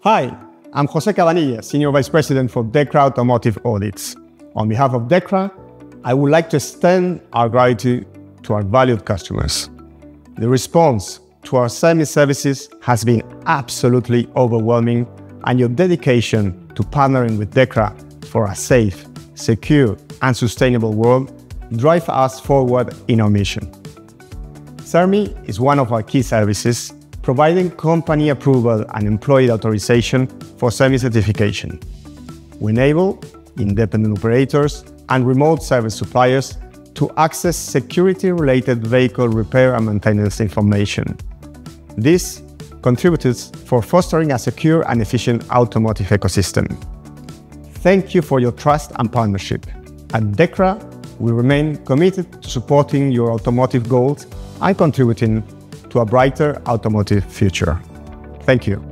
Hi, I'm Jose Cabanilla, Senior Vice President for DEKRA Automotive Audits. On behalf of DEKRA, I would like to extend our gratitude to our valued customers. The response to our SERMI services has been absolutely overwhelming, and your dedication to partnering with DEKRA for a safe, secure, and sustainable world drive us forward in our mission. SERMI is one of our key services, providing company approval and employee authorization for SERMI certification. We enable independent operators and remote service suppliers to access security-related vehicle repair and maintenance information. This contributes for fostering a secure and efficient automotive ecosystem. Thank you for your trust and partnership. At DEKRA, we remain committed to supporting your automotive goals and contributing to a brighter automotive future. Thank you.